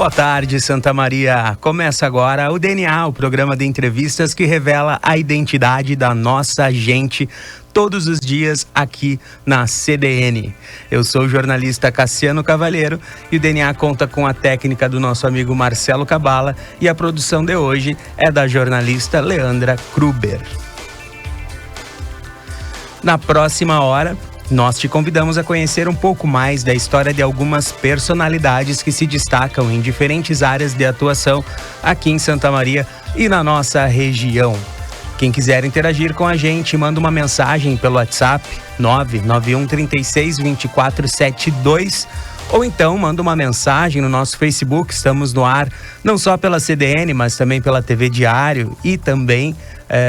Boa tarde, Santa Maria. Começa agora o DNA, o programa de entrevistas que revela a identidade da nossa gente todos os dias aqui na CDN. Eu sou o jornalista Cassiano Cavalheiro e o DNA conta com a técnica do nosso amigo Marcelo Cabala e a produção de hoje é da jornalista Leandra Kruber. Na próxima hora, nós te convidamos a conhecer um pouco mais da história de algumas personalidades que se destacam em diferentes áreas de atuação aqui em Santa Maria e na nossa região. Quem quiser interagir com a gente, manda uma mensagem pelo WhatsApp 991 36 24 72 ou então manda uma mensagem no nosso Facebook. Estamos no ar não só pela CDN, mas também pela TV Diário e também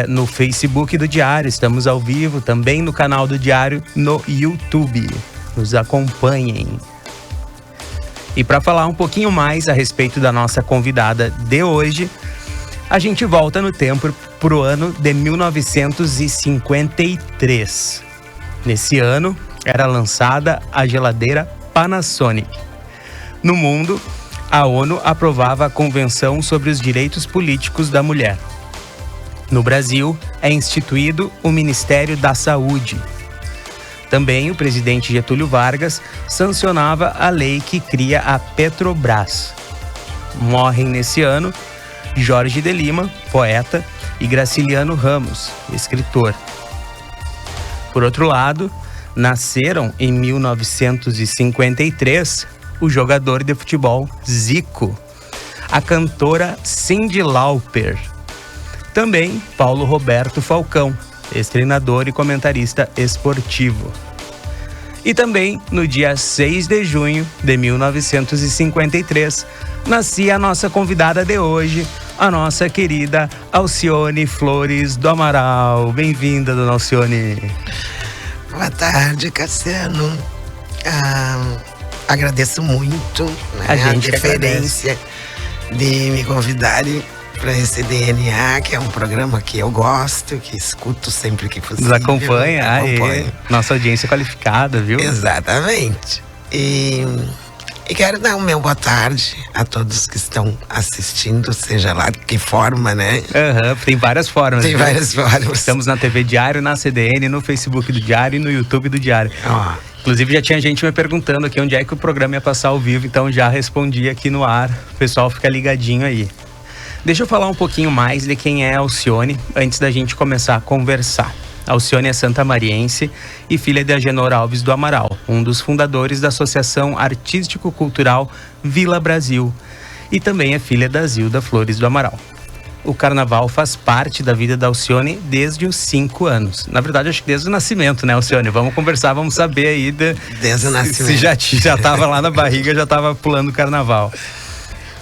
no Facebook do Diário. Estamos ao vivo também no canal do Diário no YouTube. Nos acompanhem. E para falar um pouquinho mais a respeito da nossa convidada de hoje, a gente volta no tempo para o ano de 1953. Nesse ano era lançada a geladeira Panasonic. No mundo, a ONU aprovava a Convenção sobre os Direitos Políticos da Mulher. No Brasil, é instituído o Ministério da Saúde. Também o presidente Getúlio Vargas sancionava a lei que cria a Petrobras. Morrem nesse ano Jorge de Lima, poeta, e Graciliano Ramos, escritor. Por outro lado, nasceram em 1953 o jogador de futebol Zico, a cantora Cyndi Lauper, também Paulo Roberto Falcão, ex-treinador e comentarista esportivo. E também, no dia 6 de junho de 1953, nascia a nossa convidada de hoje, a nossa querida Alcione Flores do Amaral. Bem-vinda, dona Alcione. Boa tarde, Cassiano. Agradeço muito, né, a deferência de me convidarem para esse DNA, que é um programa que eu gosto, que escuto sempre que possível. Nos acompanha, nossa audiência qualificada, viu? Exatamente. E quero dar o meu boa tarde a todos que estão assistindo, seja lá de que forma, né? Tem várias formas. Tem várias formas. Estamos na TV Diário, na CDN, no Facebook do Diário e no YouTube do Diário. Inclusive já tinha gente me perguntando aqui onde é que o programa ia passar ao vivo, então já respondi aqui no ar. O pessoal fica ligadinho aí. Deixa eu falar um pouquinho mais de quem é a Alcione antes da gente começar a conversar. A Alcione é santamariense e filha de Agenor Alves do Amaral, um dos fundadores da Associação Artístico-Cultural Vila Brasil, e também é filha da Zilda Flores do Amaral. O carnaval faz parte da vida da Alcione desde os 5 anos. Na verdade, acho que desde o nascimento, né, Alcione? Vamos conversar, vamos saber aí desde o nascimento. Se já estava lá na barriga, já estava pulando o carnaval.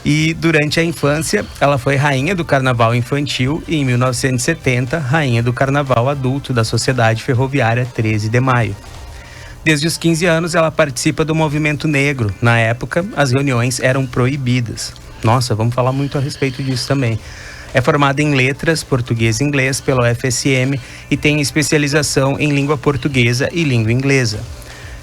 E durante a infância, ela foi rainha do carnaval infantil e em 1970, rainha do carnaval adulto da Sociedade Ferroviária 13 de Maio. Desde os 15 anos, ela participa do movimento negro. Na época, as reuniões eram proibidas. Nossa, vamos falar muito a respeito disso também. É formada em letras, português e inglês pelo UFSM e tem especialização em língua portuguesa e língua inglesa.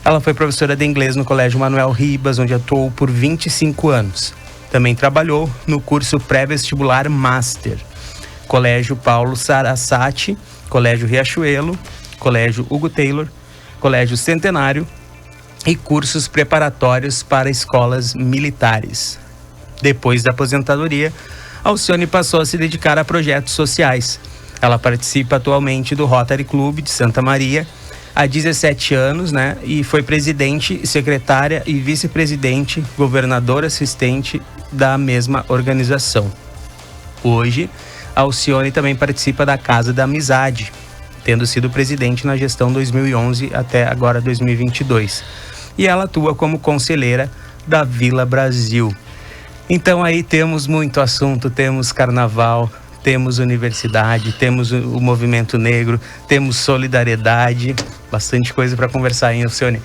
Ela foi professora de inglês no Colégio Manuel Ribas, onde atuou por 25 anos. Também trabalhou no curso pré-vestibular Master, Colégio Paulo Sarasate, Colégio Riachuelo, Colégio Hugo Taylor, Colégio Centenário e cursos preparatórios para escolas militares. Depois da aposentadoria, Alcione passou a se dedicar a projetos sociais. Ela participa atualmente do Rotary Club de Santa Maria há 17 anos, né? E foi presidente, secretária e vice-presidente, governadora assistente da mesma organização. Hoje, a Alcione também participa da Casa da Amizade, tendo sido presidente na gestão 2011 até agora 2022. E ela atua como conselheira da Vila Brasil. Então aí temos muito assunto, temos carnaval, temos universidade, temos o movimento negro, temos solidariedade, bastante coisa para conversar, hein, Alcione?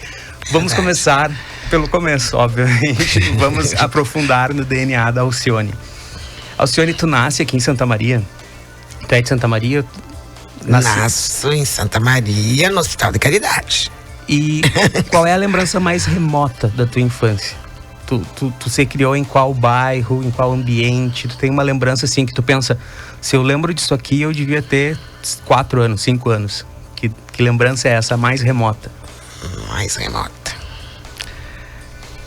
Vamos começar pelo começo, obviamente. Vamos aprofundar no DNA da Alcione. Alcione, tu nasce aqui em Santa Maria? Tu é de Santa Maria? Nasço em Santa Maria, no Hospital de Caridade. E qual é a lembrança mais remota da tua infância? Tu se criou em qual bairro, em qual ambiente? Tu tem uma lembrança assim que tu pensa, se eu lembro disso aqui, eu devia ter 4 anos, 5 anos. Que lembrança é essa, mais remota? Mais remota.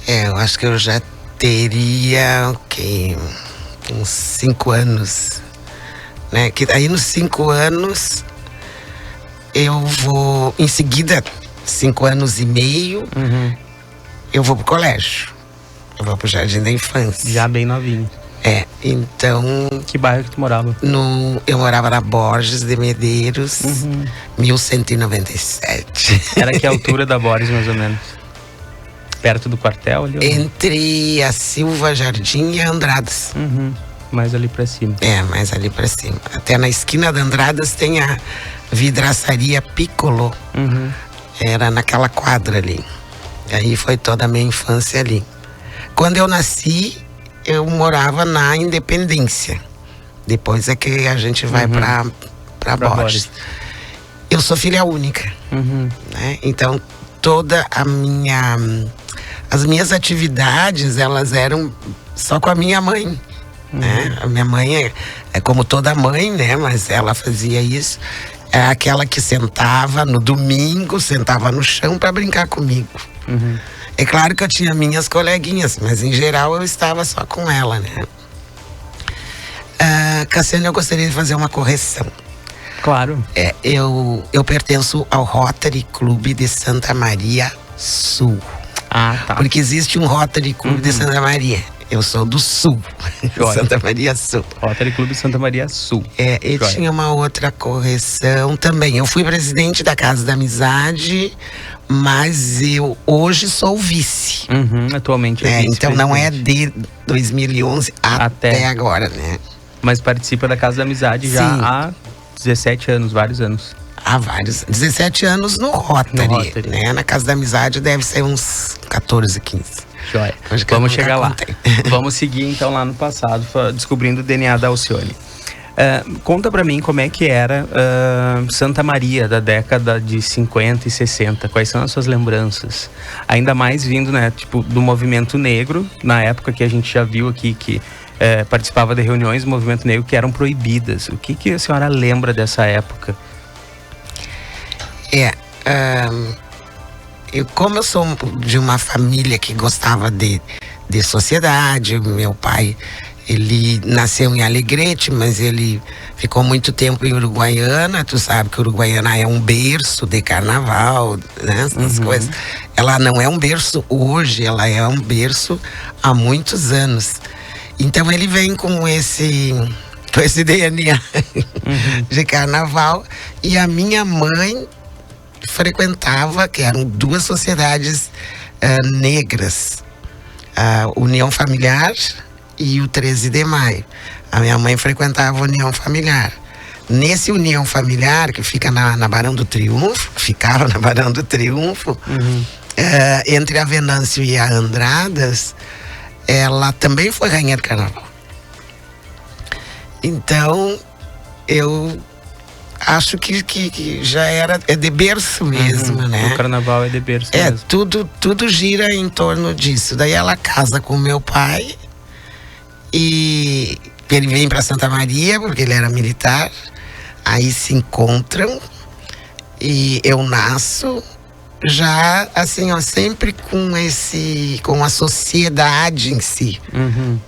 Eu acho que eu já teria, uns 5 anos. Né? Que aí nos 5 anos, eu vou, em seguida, 5 anos e meio, eu vou pro colégio. Eu vou pro Jardim da Infância. Já bem novinho. Então... Que bairro que tu morava? Eu morava na Borges de Medeiros, 1197. Era que altura da Borges, mais ou menos? Perto do quartel ali? Entre a Silva Jardim e a Andradas. Mais ali pra cima. Mais ali pra cima. Até na esquina da Andradas tem a vidraçaria Piccolo. Era naquela quadra ali. E aí foi toda a minha infância ali. Quando eu nasci, eu morava na Independência. Depois é que a gente vai pra Borges. Eu sou filha única. Né? Então, as minhas atividades, elas eram só com a minha mãe. Né? A minha mãe é como toda mãe, né? Mas ela fazia isso. É aquela que sentava no domingo, sentava no chão para brincar comigo. É claro que eu tinha minhas coleguinhas, mas em geral eu estava só com ela, né? Cassiano, eu gostaria de fazer uma correção. Claro. Eu pertenço ao Rotary Clube de Santa Maria Sul. Tá. Porque existe um Rotary Clube de Santa Maria. Eu sou do Sul, Santa Maria Sul. Rotary Clube Santa Maria Sul. E tinha uma outra correção também. Eu fui presidente da Casa da Amizade, mas eu hoje sou vice. Atualmente é vice. Então não é de 2011 até agora, né? Mas participa da Casa da Amizade já há 17 anos, vários anos. Há vários. 17 anos no Rotary. Né? Na Casa da Amizade deve ser uns 14, 15. Joia. Vamos chegar lá. Vamos seguir então lá no passado, descobrindo o DNA da Alcione. Conta pra mim como é que era Santa Maria da década de 50 e 60. Quais são as suas lembranças? Ainda mais vindo, né, tipo, do movimento negro, na época que a gente já viu aqui que participava de reuniões do movimento negro que eram proibidas. O que a senhora lembra dessa época? Como eu sou de uma família que gostava de sociedade, meu pai, ele nasceu em Alegrete, mas ele ficou muito tempo em Uruguaiana. Tu sabe que Uruguaiana é um berço de carnaval, né? Essas coisas. Ela não é um berço hoje, ela é um berço há muitos anos. Então ele vem com esse DNA de carnaval. E a minha mãe frequentava, que eram 2 sociedades negras, a União Familiar e o 13 de Maio. A minha mãe frequentava a União Familiar. Nesse União Familiar, que fica na Barão do Triunfo, ficava na Barão do Triunfo, entre a Venâncio e a Andradas, ela também foi rainha do carnaval. Então, eu acho que já é de berço mesmo, né? O carnaval é de berço mesmo. Tudo gira em torno disso. Daí ela casa com meu pai e ele vem para Santa Maria porque ele era militar. Aí se encontram e eu nasço já assim, sempre com a sociedade em si,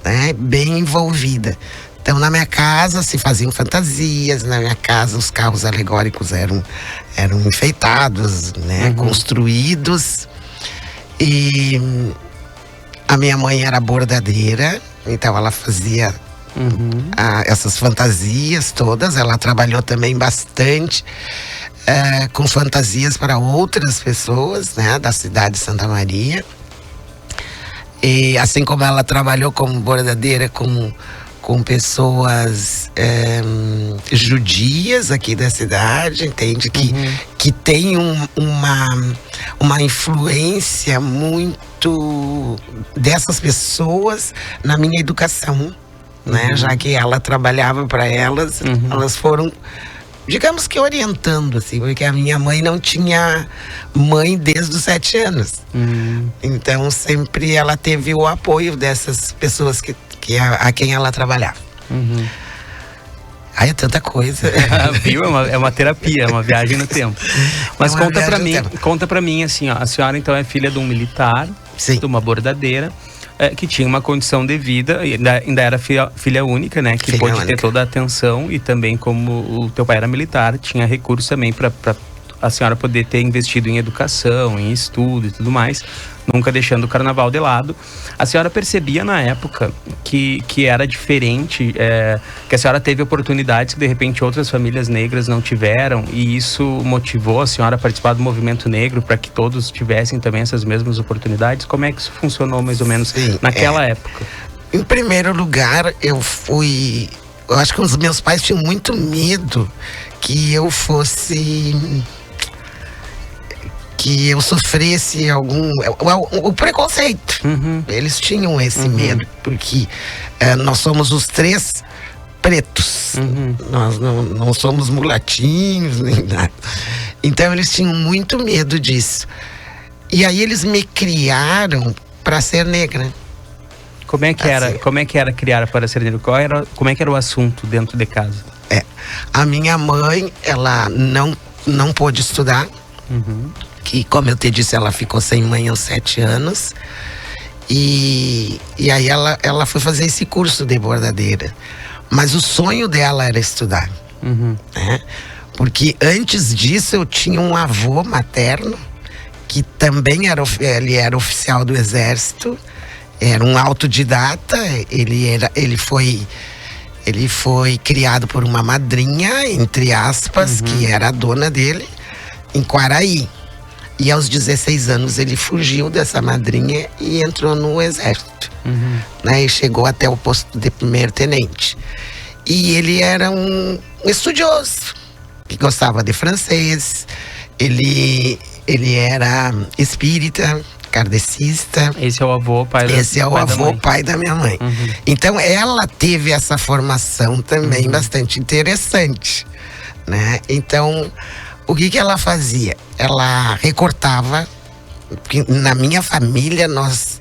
né? Bem envolvida. Então, na minha casa se faziam fantasias, na minha casa os carros alegóricos eram enfeitados, né? Construídos. E a minha mãe era bordadeira, então ela fazia essas fantasias todas. Ela trabalhou também bastante com fantasias para outras pessoas, né? Da cidade de Santa Maria. E assim como ela trabalhou como bordadeira com pessoas judias aqui da cidade, entende? Que tem uma influência muito dessas pessoas na minha educação, né? Já que ela trabalhava para elas, elas foram digamos que orientando, assim, porque a minha mãe não tinha mãe desde os 7 anos. Então sempre ela teve o apoio dessas pessoas a quem ela trabalhava. Ai, é tanta coisa. Viu? É uma terapia, é uma viagem no tempo. Mas conta pra mim, assim, ó, a senhora então é filha de um militar, Sim. de uma bordadeira, que tinha uma condição de vida, ainda era filha única, né? Que pôde ter toda a atenção, e também, como o teu pai era militar, tinha recursos também para a senhora poder ter investido em educação, em estudo e tudo mais, nunca deixando o carnaval de lado. A senhora percebia na época que era diferente, que a senhora teve oportunidades que de repente outras famílias negras não tiveram, e isso motivou a senhora a participar do movimento negro para que todos tivessem também essas mesmas oportunidades? Como é que isso funcionou mais ou menos naquela época? Em primeiro lugar, eu acho que os meus pais tinham muito medo que eu sofresse o preconceito. Eles tinham esse medo, porque nós somos os 3 pretos. Nós não somos mulatinhos, nem nada. Então eles tinham muito medo disso. E aí eles me criaram para ser negra. Como é que era criar para ser negra? Como é que era o assunto dentro de casa? A minha mãe, ela não pôde estudar. Que, como eu te disse, ela ficou sem mãe aos 7 anos. E aí ela foi fazer esse curso de bordadeira. Mas o sonho dela era estudar. Né? Porque antes disso eu tinha um avô materno, que também ele era oficial do exército, era um autodidata. Ele foi criado por uma madrinha, entre aspas, que era a dona dele, em Quaraí. E aos 16 anos ele fugiu dessa madrinha e entrou no exército. Né? E chegou até o posto de primeiro-tenente. E ele era um estudioso, que gostava de francês. Ele era espírita, kardecista. Esse é o avô, pai da minha mãe. Então ela teve essa formação também bastante interessante, né? Então, o que ela fazia? Ela recortava, porque na minha família nós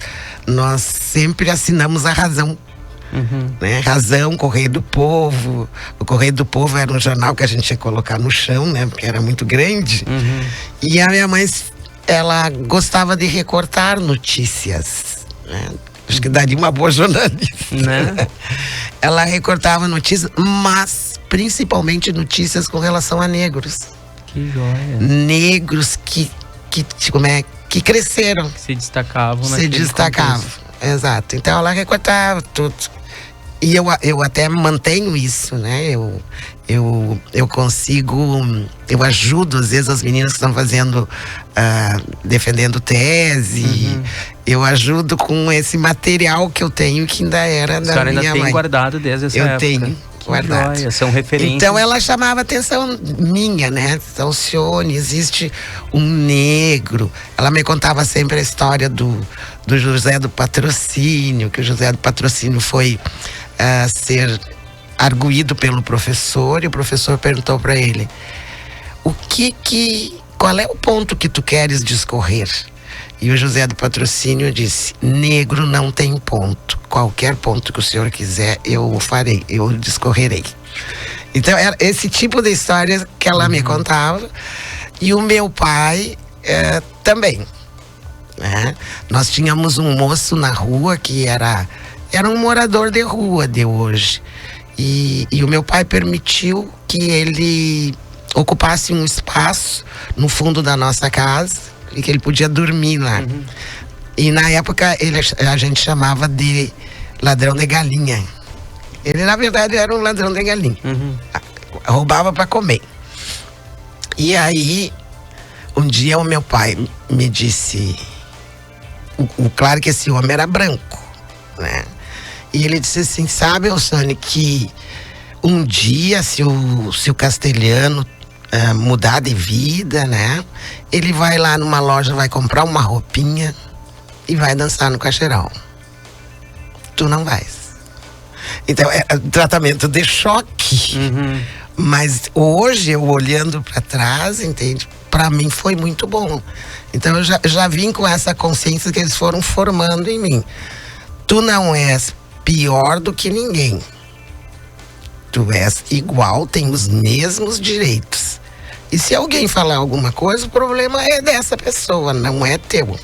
sempre assinamos a Razão. Né? Razão, Correio do Povo. O Correio do Povo era um jornal que a gente ia colocar no chão, né? Porque era muito grande. E a minha mãe, ela gostava de recortar notícias, né? Acho que daria uma boa jornalista, né? Ela recortava notícias, mas principalmente notícias com relação a negros. Que joia. Negros que cresceram. Que se destacavam. Exato. Então ela recortava tudo. E eu até mantenho isso, né? Eu consigo, eu ajudo às vezes as meninas que estão fazendo, defendendo tese. Eu ajudo com esse material que eu tenho, que ainda era da minha mãe. A senhora ainda tem guardado desde essa época? Eu tenho guardado. Joia, são referências. Então ela chamava a atenção minha, né? Então, Alcione, existe um negro. Ela me contava sempre a história do José do Patrocínio, que o José do Patrocínio foi ser arguído pelo professor, e o professor perguntou para ele: qual é o ponto que tu queres discorrer? E o José do Patrocínio disse: negro não tem ponto. Qualquer ponto que o senhor quiser, eu farei, eu discorrerei. Então era esse tipo de história que ela me contava. E o meu pai também, né? Nós tínhamos um moço na rua que era um morador de rua de hoje. E o meu pai permitiu que ele ocupasse um espaço no fundo da nossa casa e que ele podia dormir lá. E na época a gente chamava de ladrão de galinha. Ele na verdade era um ladrão de galinha. Roubava para comer. E aí um dia o meu pai me disse, claro que esse homem era branco, né? E ele disse assim: sabe, Alcione, que um dia se o castelhano mudar de vida, né? Ele vai lá numa loja, vai comprar uma roupinha e vai dançar no caixeirão. Tu não vais. Então é tratamento de choque. Mas hoje, eu olhando para trás, entende? Para mim foi muito bom. Então eu já vim com essa consciência que eles foram formando em mim. Tu não és pior do que ninguém. Tu és igual, tem os mesmos direitos. E se alguém falar alguma coisa, o problema é dessa pessoa, não é teu.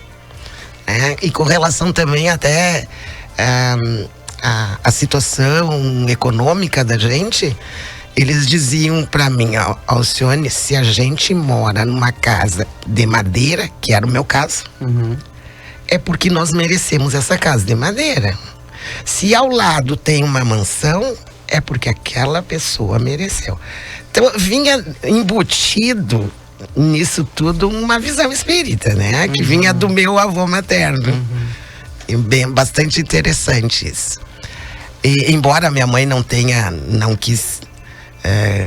E com relação também até a situação econômica da gente, eles diziam para mim, Alcione, se a gente mora numa casa de madeira, que era o meu caso, é porque nós merecemos essa casa de madeira. Se ao lado tem uma mansão, é porque aquela pessoa mereceu. Então vinha embutido nisso tudo uma visão espírita, né? Que vinha do meu avô materno. Bastante interessante isso. E, embora minha mãe não quis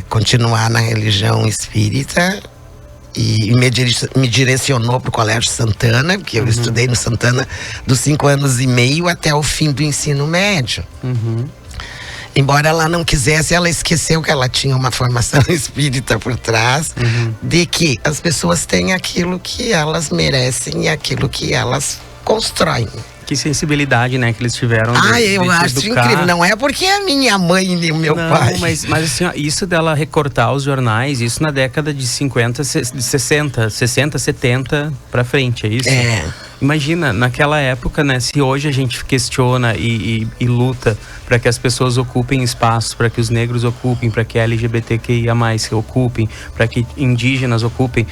continuar na religião espírita, e me direcionou para o Colégio Santana, porque eu estudei no Santana dos 5 anos e meio até o fim do ensino médio. Embora ela não quisesse, ela esqueceu que ela tinha uma formação espírita por trás, de que as pessoas têm aquilo que elas merecem e aquilo que elas constroem. Que sensibilidade, né, que eles tiveram. Eu acho incrível. Não é porque é minha mãe e o meu pai. Mas assim, ó, isso dela recortar os jornais, isso na década de 50, 60, 70 pra frente, é isso? Imagina, naquela época, né, se hoje a gente questiona e luta para que as pessoas ocupem espaços, para que os negros ocupem, para que LGBTQIA+ ocupem, para que indígenas ocupem,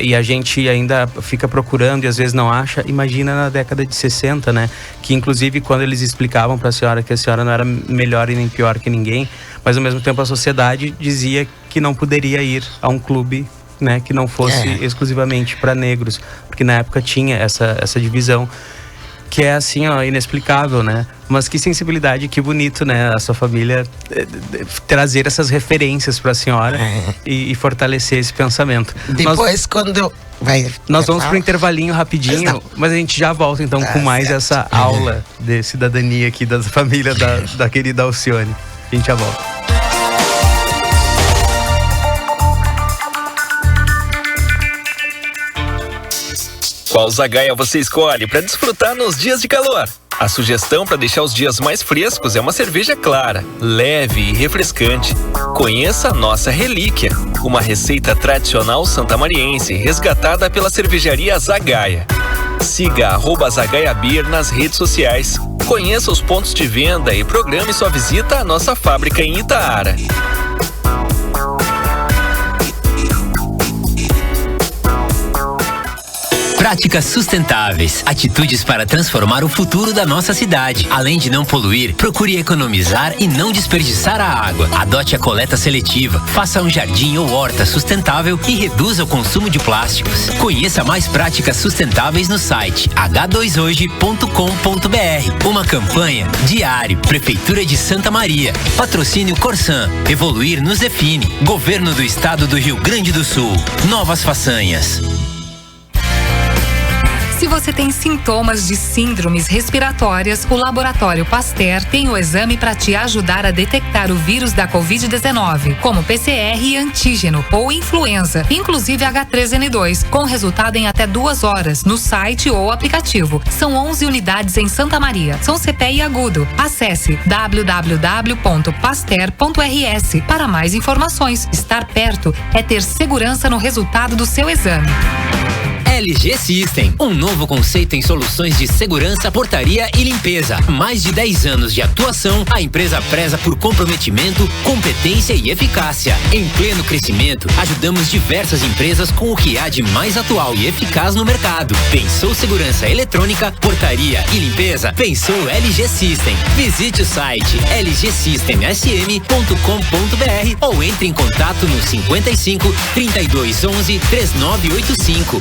e a gente ainda fica procurando e às vezes não acha, imagina na década de 60, né, que inclusive quando eles explicavam para a senhora que a senhora não era melhor e nem pior que ninguém, mas ao mesmo tempo a sociedade dizia que não poderia ir a um clube, né, que não fosse exclusivamente para negros, porque na época tinha essa divisão, que é assim, ó, inexplicável, né? Mas que sensibilidade, que bonito, né? A sua família trazer essas referências para a senhora e fortalecer esse pensamento. Depois, nós vamos para o intervalinho rapidinho, mas a gente já volta então com mais essa aula de cidadania aqui da família da querida Alcione. A gente já volta. Qual Zagaia você escolhe para desfrutar nos dias de calor? A sugestão para deixar os dias mais frescos é uma cerveja clara, leve e refrescante. Conheça a nossa relíquia, uma receita tradicional santamariense resgatada pela cervejaria Zagaia. Siga @ZagaiaBeer nas redes sociais. Conheça os pontos de venda e programe sua visita à nossa fábrica em Itaara. Práticas sustentáveis, atitudes para transformar o futuro da nossa cidade. Além de não poluir, procure economizar e não desperdiçar a água. Adote a coleta seletiva, faça um jardim ou horta sustentável e reduza o consumo de plásticos. Conheça mais práticas sustentáveis no site h2hoje.com.br. Uma campanha Diário, Prefeitura de Santa Maria. Patrocínio Corsan. Evoluir nos define. Governo do Estado do Rio Grande do Sul. Novas façanhas. Se você tem sintomas de síndromes respiratórias, o Laboratório Pasteur tem o exame para te ajudar a detectar o vírus da Covid-19, como PCR e antígeno ou influenza, inclusive H3N2, com resultado em até 2 horas, no site ou aplicativo. São 11 unidades em Santa Maria. São CPI agudo. Acesse www.pasteur.rs para mais informações. Estar perto é ter segurança no resultado do seu exame. LG System, um novo conceito em soluções de segurança, portaria e limpeza. Mais de 10 anos de atuação, a empresa preza por comprometimento, competência e eficácia. Em pleno crescimento, ajudamos diversas empresas com o que há de mais atual e eficaz no mercado. Pensou segurança eletrônica, portaria e limpeza? Pensou LG System. Visite o site lgsystemsm.com.br ou entre em contato no 55 32 11 3985.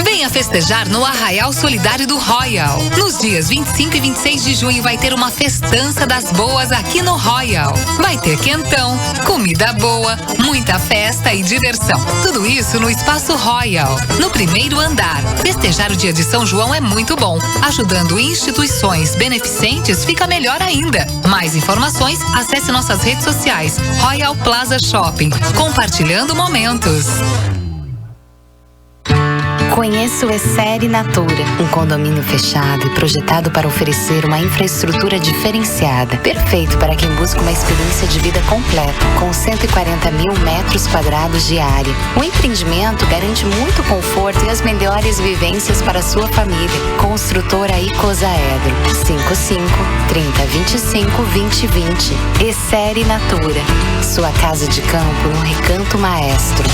Venha festejar no Arraial Solidário do Royal. Nos dias 25 e 26 de junho vai ter uma festança das boas aqui no Royal. Vai ter quentão, comida boa, muita festa e diversão. Tudo isso no Espaço Royal, no primeiro andar. Festejar o dia de São João é muito bom. Ajudando instituições beneficentes fica melhor ainda. Mais informações, acesse nossas redes sociais. Royal Plaza Shopping. Compartilhando momentos. Conheça o Essere Natura, um condomínio fechado e projetado para oferecer uma infraestrutura diferenciada, perfeito para quem busca uma experiência de vida completa, com 140 mil metros quadrados de área. O empreendimento garante muito conforto e as melhores vivências para a sua família. Construtora Icosaedro, 55-3025-2020. Essere Natura, sua casa de campo no Recanto Maestro.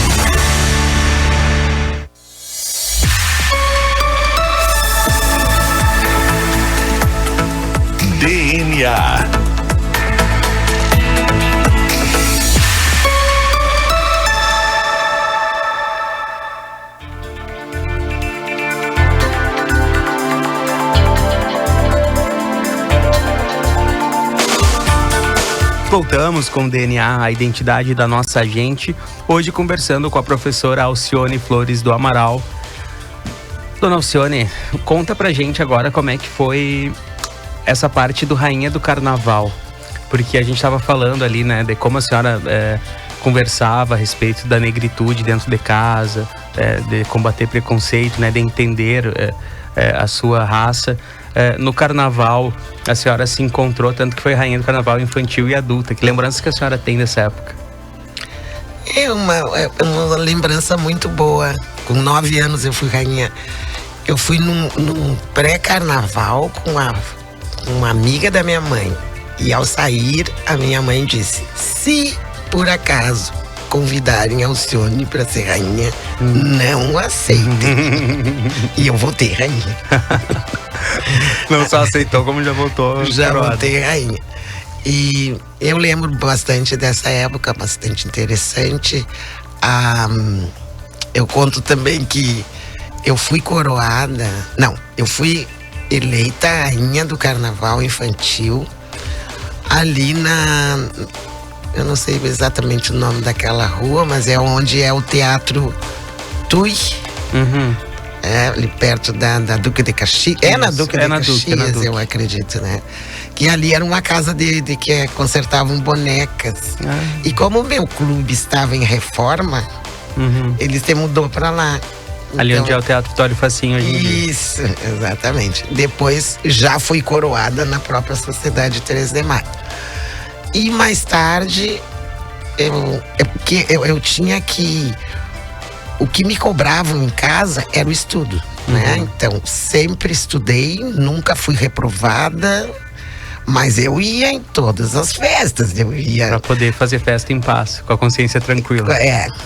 DNA. Voltamos com o DNA, a identidade da nossa gente, hoje conversando com a professora Alcione Flores do Amaral. Dona Alcione, conta pra gente agora como é que foi essa parte do Rainha do Carnaval, porque a gente estava falando ali, né, de como a senhora conversava a respeito da negritude dentro de casa, de combater preconceito, né, de entender a sua raça. No Carnaval, a senhora se encontrou, tanto que foi Rainha do Carnaval infantil e adulta. Que lembranças que a senhora tem dessa época? É uma lembrança muito boa. Com 9 anos eu fui rainha. Eu fui num pré-carnaval com uma amiga da minha mãe. E ao sair, a minha mãe disse: se por acaso convidarem a Alcione para ser rainha, não aceitem. E eu voltei rainha. Não só aceitou, como já voltou. Já voltei rainha. E eu lembro bastante dessa época, bastante interessante. Eu conto também que eu fui coroada. Não, eu fui eleita rainha do Carnaval infantil ali eu não sei exatamente o nome daquela rua, mas é onde é o Teatro Tui. Ali perto da Duque de Caxias. É na Duque de Caxias, eu acredito, né? Que ali era uma casa de que consertavam bonecas. E como o meu clube estava em reforma, ele se mudou para lá. Ali então, onde é o Teatro Vitório Facinho hoje em dia. Isso, exatamente. Depois já fui coroada na própria Sociedade 13 de Maio. E mais tarde, eu tinha que... O que me cobravam em casa era o estudo, né? Então, sempre estudei, nunca fui reprovada, mas eu ia em todas as festas. Pra poder fazer festa em paz, com a consciência tranquila.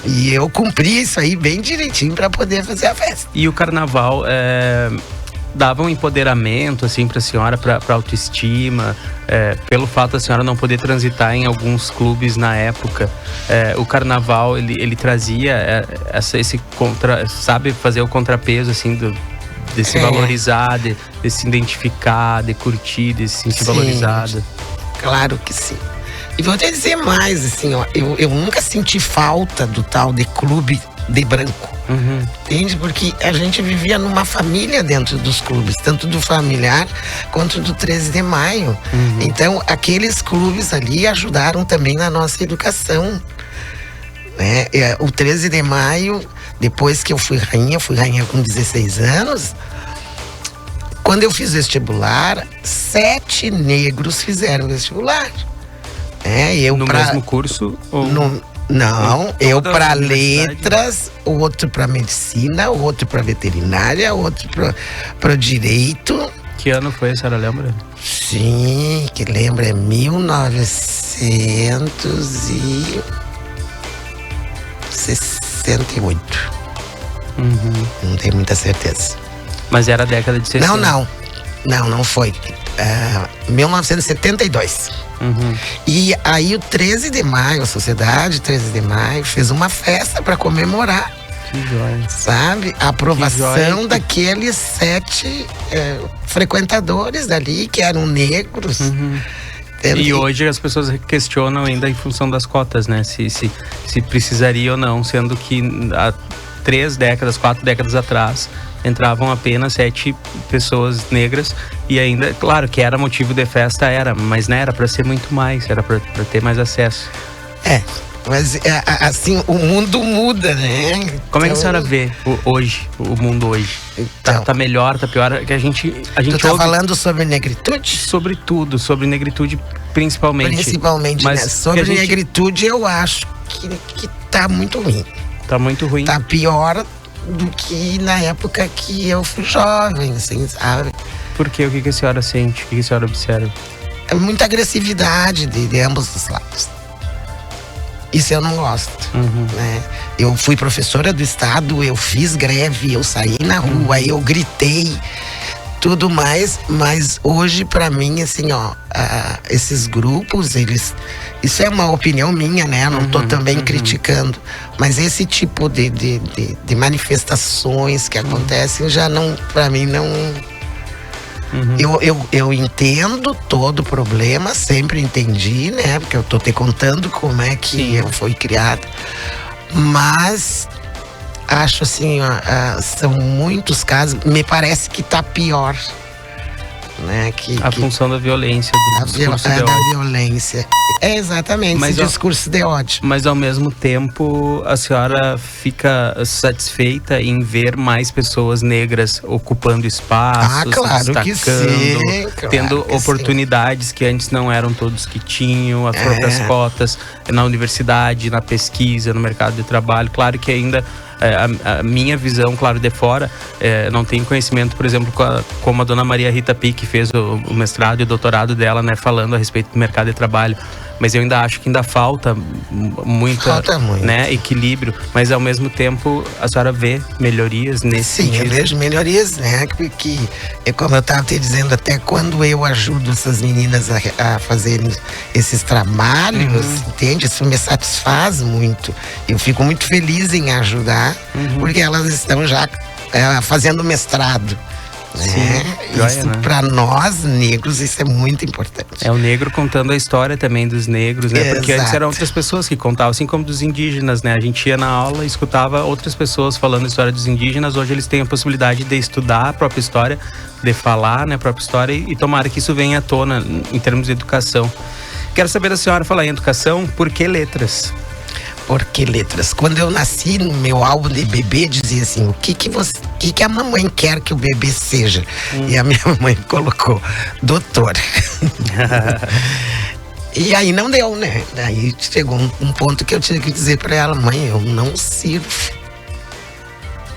E eu cumpri isso aí bem direitinho pra poder fazer a festa. E o Carnaval dava um empoderamento, assim, pra senhora, pra autoestima, pelo fato da senhora não poder transitar em alguns clubes na época. O Carnaval, ele trazia sabe fazer o contrapeso, assim, de se valorizar, de se identificar, de curtir, de se sentir valorizada. Claro que sim. E vou te dizer mais, assim, ó, eu nunca senti falta do tal de clube de branco. Entende? Porque a gente vivia numa família dentro dos clubes, tanto do familiar quanto do 13 de maio. Então, aqueles clubes ali ajudaram também na nossa educação, né? O 13 de maio, depois que eu fui rainha com 16 anos. Quando eu fiz vestibular, 7 negros fizeram vestibular. No mesmo curso? Ou... Não, eu para letras, o outro para medicina, o outro para veterinária, o outro para direito. Que ano foi, a senhora lembra? Sim, que lembra, é 1968. Não tenho muita certeza. Mas era a década de 60? Não foi. 1972. E aí o 13 de maio, a Sociedade 13 de Maio, fez uma festa para comemorar Que joia. Sabe? A aprovação daqueles 7 frequentadores dali, que eram negros. E hoje as pessoas questionam ainda em função das cotas, né? Se precisaria ou não, sendo que há 3 décadas, 4 décadas atrás, entravam apenas 7 pessoas negras e ainda, claro que era motivo de festa, mas né, era para ser muito mais, era para ter mais acesso. Mas assim, o mundo muda, né? Como é que a senhora vê o mundo hoje? Então, tá melhor, tá pior? Que a gente tu tá falando sobre negritude? Sobre tudo, sobre negritude principalmente. Principalmente, mas né? Sobre negritude eu acho que tá muito ruim. Tá muito ruim. Tá pior do que na época que eu fui jovem, assim, sabe? Por quê? O que a senhora sente? O que a senhora observa? É muita agressividade de ambos os lados. Isso eu não gosto, né? Eu fui professora do estado, eu fiz greve, eu saí na rua, eu gritei, tudo mais, mas hoje pra mim, assim, esses grupos, isso é uma opinião minha, né? Não tô também criticando, mas esse tipo de manifestações que acontecem já não, pra mim não... Eu entendo todo o problema, sempre entendi, né? Porque eu tô te contando como é que eu fui criada. Mas acho assim, são muitos casos, me parece que tá pior, né? A função da violência, do discurso de ódio. Da violência. Exatamente, esse discurso de ódio. Mas ao mesmo tempo, a senhora fica satisfeita em ver mais pessoas negras ocupando espaços, claro destacando, que sim, tendo oportunidades que antes não eram todos que tinham, as próprias cotas na universidade, na pesquisa, no mercado de trabalho. Claro que ainda a minha visão, claro, de fora, não tenho conhecimento, por exemplo, como a dona Maria Rita Pique fez o mestrado e o doutorado dela, né, falando a respeito do mercado de trabalho. Mas eu ainda acho que ainda falta muito, né, equilíbrio. Mas ao mesmo tempo, a senhora vê melhorias nesse sentido? Sim, eu vejo melhorias, né? Porque, como eu estava te dizendo, até quando eu ajudo essas meninas a fazerem esses trabalhos, entende? Isso me satisfaz muito. Eu fico muito feliz em ajudar, porque elas estão já fazendo mestrado. Isso, né? Para nós negros, isso é muito importante. É o negro contando a história também dos negros, né? Porque antes eram outras pessoas que contavam, assim como dos indígenas, né? A gente ia na aula e escutava outras pessoas falando a história dos indígenas. Hoje eles têm a possibilidade de estudar a própria história, de falar, né, a própria história, e tomara que isso venha à tona em termos de educação. Quero saber da senhora, falar em educação, por que letras? Porque letras. Quando eu nasci, no meu álbum de bebê dizia assim: o que a mamãe quer que o bebê seja? E a minha mãe colocou doutor. E aí não deu, né? Daí chegou um ponto que eu tive que dizer pra ela: mãe, eu não sirvo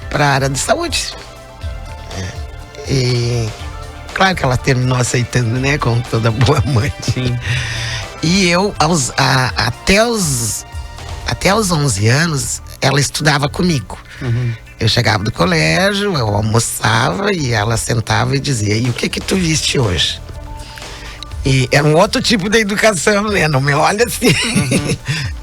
pra área de saúde. E claro que ela terminou aceitando, né? Como toda boa mãe. Sim. E eu, até os 11 anos, ela estudava comigo. Eu chegava do colégio, eu almoçava e ela sentava e dizia: e o que tu viste hoje? E era um outro tipo de educação, né? Não me olha assim.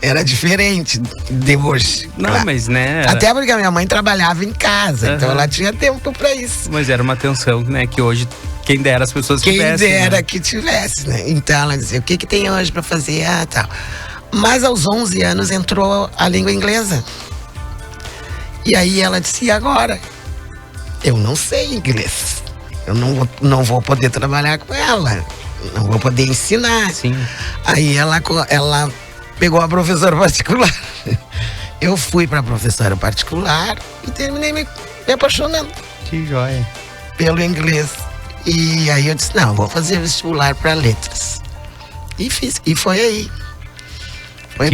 Era diferente de hoje. Não, claro. Mas né? Até porque a minha mãe trabalhava em casa, então ela tinha tempo pra isso. Mas era uma atenção, né? Que hoje, quem dera as pessoas tivessem. Quem dera, né? que tivesse, né? Então ela dizia: o que tem hoje pra fazer? Tal. Mas aos 11 anos entrou a língua inglesa. E aí ela disse: e agora? Eu não sei inglês. Eu não vou poder trabalhar com ela. Não vou poder ensinar. Sim. Aí ela pegou a professora particular. Eu fui pra professora particular e terminei me apaixonando. Que joia. Pelo inglês. E aí eu disse: não, vou fazer vestibular para letras. E fiz. E foi aí.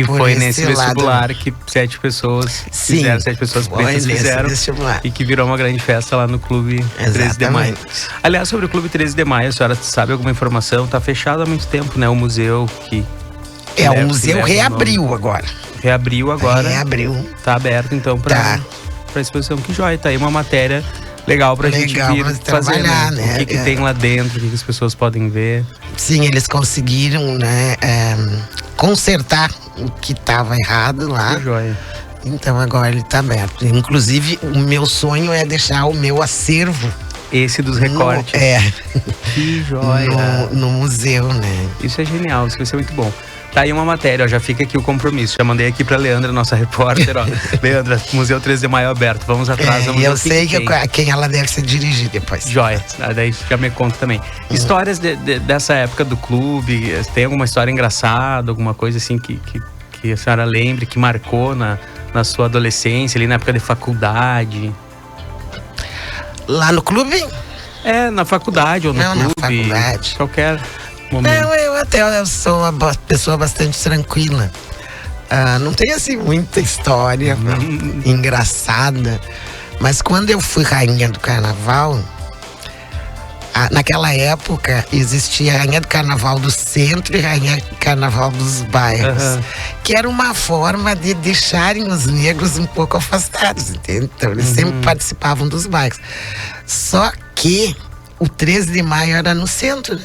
Foi nesse vestibular que 7 pessoas fizeram, 7 pessoas pretas fizeram, e que virou uma grande festa lá no Clube 13 de Maio. Aliás, sobre o Clube 13 de Maio, a senhora sabe alguma informação? Tá fechado há muito tempo, né? O museu que... o museu reabriu agora. Reabriu agora. Reabriu. Tá aberto então pra exposição. Que joia, tá aí uma matéria legal pra gente vir fazer, né? O que tem lá dentro, o que as pessoas podem ver. Sim, eles conseguiram, né, consertar o que estava errado lá. Que joia. Então agora ele tá aberto. Inclusive, o meu sonho é deixar o meu acervo. Esse dos recortes. Que joia. No museu, né? Isso é genial, isso vai ser muito bom. Tá aí uma matéria, ó, já fica aqui o compromisso. Já mandei aqui pra Leandra, nossa repórter, ó. Leandra, Museu 13 de Maio aberto, vamos atrás. E eu sei quem ela deve se dirigir depois. Joia, daí já me conta também. Histórias dessa época do clube, tem alguma história engraçada, alguma coisa assim que a senhora lembre, que marcou na sua adolescência, ali na época de faculdade? Lá no clube? Na faculdade ou no clube. Não, na faculdade. Qualquer momento. Eu sou uma pessoa bastante tranquila. Não tem assim muita história engraçada. Mas quando eu fui rainha do carnaval, naquela época existia a rainha do carnaval do centro e rainha do carnaval dos bairros. Que era uma forma de deixarem os negros um pouco afastados, entende? Então eles sempre participavam dos bairros. Só que o 13 de maio era no centro, né?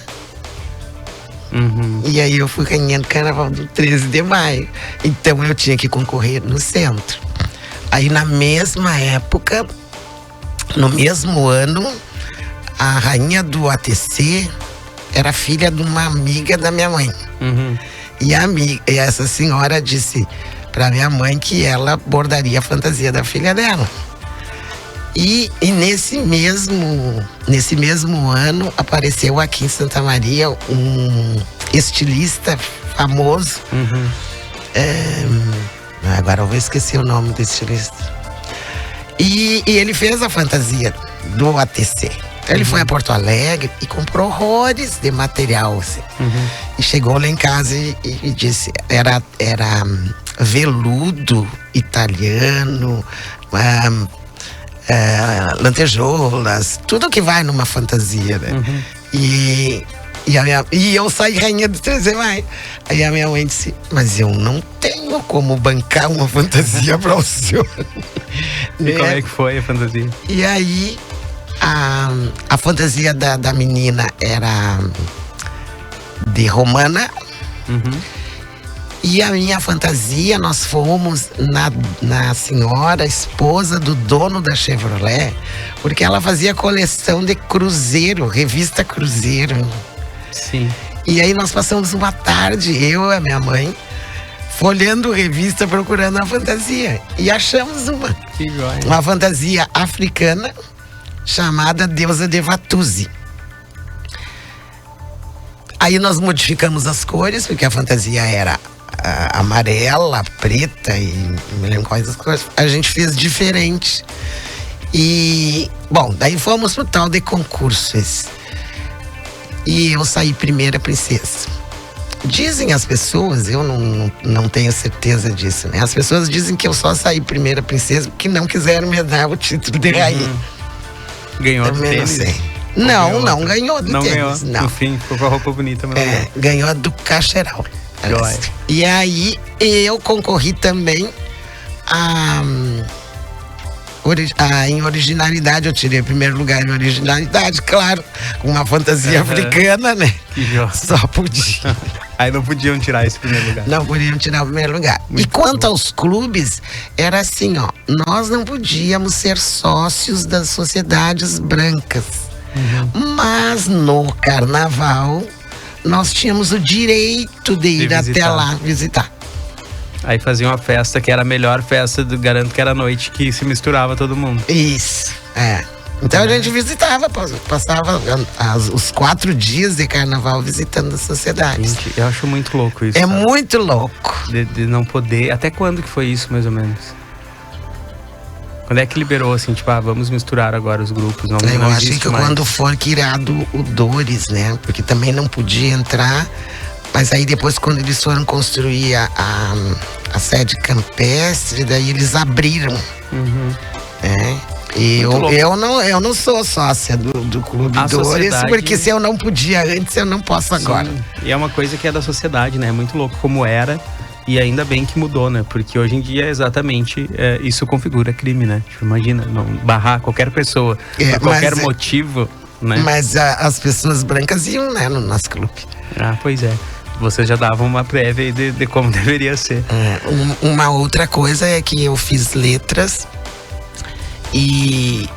E aí eu fui rainha do carnaval do 13 de maio. Então eu tinha que concorrer no centro. Aí na mesma época, no mesmo ano, a rainha do ATC era filha de uma amiga da minha mãe. E essa senhora disse pra minha mãe que ela bordaria a fantasia da filha dela. E nesse mesmo ano apareceu aqui em Santa Maria um estilista famoso. Agora eu vou esquecer o nome do estilista. E ele fez a fantasia do ATC. Então ele foi a Porto Alegre e comprou horrores de material, assim. E chegou lá em casa e disse, era veludo italiano, lantejoulas, tudo que vai numa fantasia, né? E eu saí rainha do 13 de maio. Aí a minha mãe disse, mas eu não tenho como bancar uma fantasia para o senhor. E como é que foi a fantasia? E aí a fantasia da menina era de romana. E a minha fantasia, nós fomos na senhora esposa do dono da Chevrolet, porque ela fazia coleção de cruzeiro, revista Cruzeiro. Sim. E aí nós passamos uma tarde, eu e a minha mãe, folheando revista, procurando a fantasia. E achamos uma. Que joia. Uma fantasia africana chamada Deusa de Vatuzi. Aí nós modificamos as cores, porque a fantasia era amarela, preta e me lembro quais as cores. A gente fez diferente. E, bom, daí fomos pro tal de concursos. E eu saí primeira princesa. Dizem as pessoas, eu não tenho certeza disso, né? As pessoas dizem que eu só saí primeira princesa porque não quiseram me dar o título de rainha. Ganhou do também tênis? Não sei. Não ganhou do não tênis. Ganhou. Não. No fim, ficou com a roupa bonita. Mas ganhou a do Cacheral. Joia. E aí eu concorri também em originalidade. Eu tirei primeiro lugar em originalidade, claro, com uma fantasia africana, né? Que joia. Só podia. Aí não podiam tirar esse primeiro lugar. Não podiam tirar o primeiro lugar. Muito e quanto aos clubes, era assim, ó, nós não podíamos ser sócios das sociedades brancas. Mas no carnaval nós tínhamos o direito de ir até lá visitar. Aí fazia uma festa que era a melhor festa, garanto que era a noite que se misturava todo mundo. Isso, Então a gente visitava, passava os 4 dias de carnaval visitando as sociedades. Gente, eu acho muito louco isso. É sabe? muito louco. De não poder. Até quando que foi isso, mais ou menos? Quando é que liberou, assim, tipo, vamos misturar agora os grupos? Não, eu não acho existe que mais. quando for criado o Dores, né? Porque também não podia entrar. Mas aí depois, quando eles foram construir a sede campestre, daí eles abriram. E eu não sou sócia do Clube Dores, porque se eu não podia antes, eu não posso agora. E é uma coisa que é da sociedade, né? É muito louco como era. E ainda bem que mudou, né? Porque hoje em dia, exatamente, isso configura crime, né? Tipo, imagina, não barrar qualquer pessoa por qualquer motivo, né? Mas as pessoas brancas iam, né, no nosso clube. Pois é. Você já dava uma prévia aí de como deveria ser. Uma outra coisa é que eu fiz letras e